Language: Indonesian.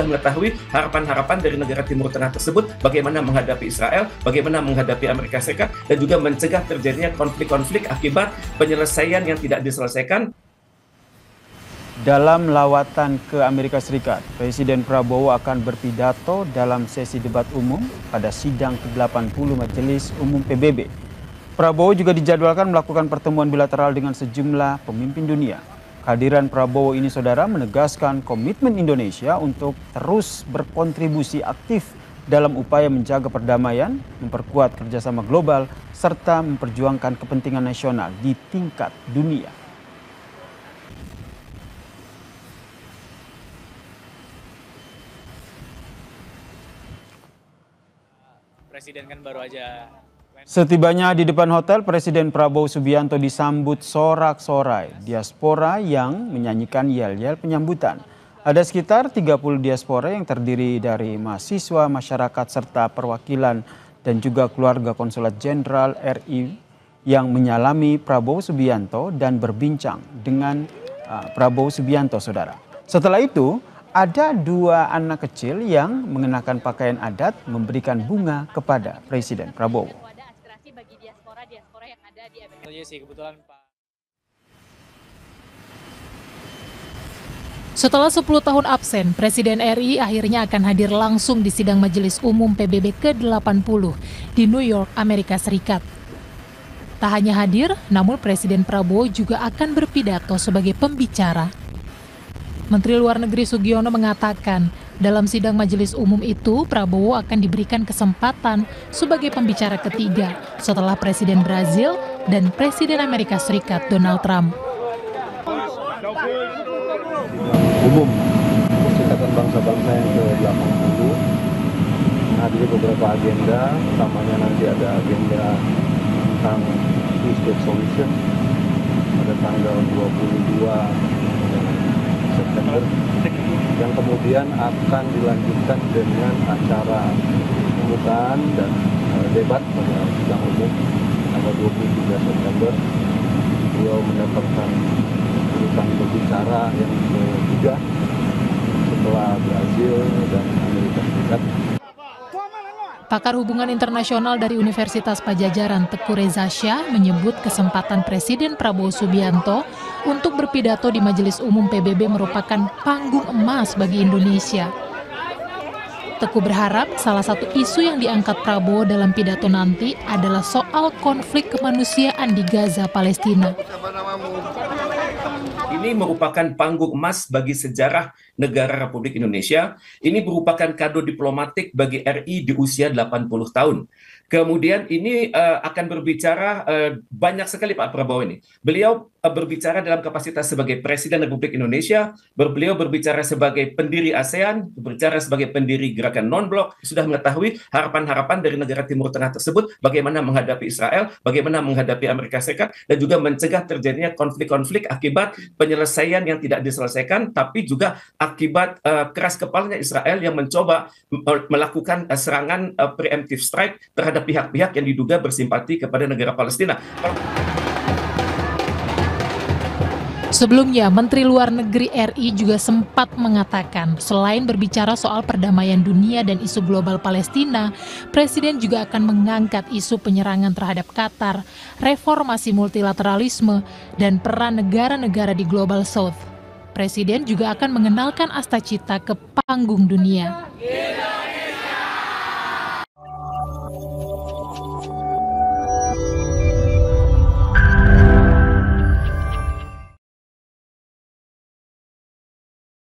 sudah mengetahui harapan-harapan dari negara Timur Tengah tersebut, bagaimana menghadapi Israel, bagaimana menghadapi Amerika Serikat, dan juga mencegah terjadinya konflik-konflik akibat penyelesaian yang tidak diselesaikan. Dalam lawatan ke Amerika Serikat, Presiden Prabowo akan berpidato dalam sesi debat umum pada sidang ke-80 Majelis Umum PBB. Prabowo juga dijadwalkan melakukan pertemuan bilateral dengan sejumlah pemimpin dunia. Kehadiran Prabowo ini, saudara, menegaskan komitmen Indonesia untuk terus berkontribusi aktif dalam upaya menjaga perdamaian, memperkuat kerjasama global, serta memperjuangkan kepentingan nasional di tingkat dunia. Presiden kan baru aja. Setibanya di depan hotel, Presiden Prabowo Subianto disambut sorak-sorai diaspora yang menyanyikan yel-yel penyambutan. Ada sekitar 30 diaspora yang terdiri dari mahasiswa, masyarakat, serta perwakilan dan juga keluarga Konsulat Jenderal RI yang menyalami Prabowo Subianto dan berbincang dengan Prabowo Subianto, saudara. Setelah itu, ada dua anak kecil yang mengenakan pakaian adat memberikan bunga kepada Presiden Prabowo. Ada aspirasi bagi diaspora yang ada di Amerika. Iya sih, kebetulan Pak. Setelah 10 tahun absen, Presiden RI akhirnya akan hadir langsung di sidang Majelis Umum PBB ke-80 di New York, Amerika Serikat. Tak hanya hadir, namun Presiden Prabowo juga akan berpidato sebagai pembicara. Menteri Luar Negeri Sugiono mengatakan, dalam sidang Majelis Umum itu, Prabowo akan diberikan kesempatan sebagai pembicara ketiga setelah Presiden Brazil dan Presiden Amerika Serikat Donald Trump. Umum Perserikatan Bangsa-Bangsa yang ke-80 menghadiri beberapa agenda, utamanya nanti ada agenda tentang Peace State Solution pada tanggal 22 September yang kemudian akan dilanjutkan dengan acara pembukaan dan debat pada sidang umum tanggal 23 September. Beliau mendapatkan urutan berbicara yang ketiga setelah Brazil dan Amerika Serikat. Pakar Hubungan Internasional dari Universitas Padjadjaran Teguh Reza Shah menyebut kesempatan Presiden Prabowo Subianto untuk berpidato di Majelis Umum PBB merupakan panggung emas bagi Indonesia. Teguh berharap salah satu isu yang diangkat Prabowo dalam pidato nanti adalah soal konflik kemanusiaan di Gaza, Palestina. Ini merupakan panggung emas bagi sejarah negara Republik Indonesia. Ini merupakan kado diplomatik bagi RI di usia 80 tahun. Kemudian ini akan berbicara banyak sekali Pak Prabowo ini. Beliau berbicara dalam kapasitas sebagai Presiden Republik Indonesia, beliau berbicara sebagai pendiri ASEAN, berbicara sebagai pendiri gerakan non-blok, sudah mengetahui harapan-harapan dari negara Timur Tengah tersebut, bagaimana menghadapi Israel, bagaimana menghadapi Amerika Serikat, dan juga mencegah terjadinya konflik-konflik akibat penyelesaian yang tidak diselesaikan, tapi juga akibat keras kepalanya Israel yang mencoba melakukan serangan preemptive strike terhadap pihak-pihak yang diduga bersimpati kepada negara Palestina. Sebelumnya, Menteri Luar Negeri RI juga sempat mengatakan, selain berbicara soal perdamaian dunia dan isu global Palestina, Presiden juga akan mengangkat isu penyerangan terhadap Qatar, reformasi multilateralisme, dan peran negara-negara di Global South. Presiden juga akan mengenalkan Astacita ke panggung dunia.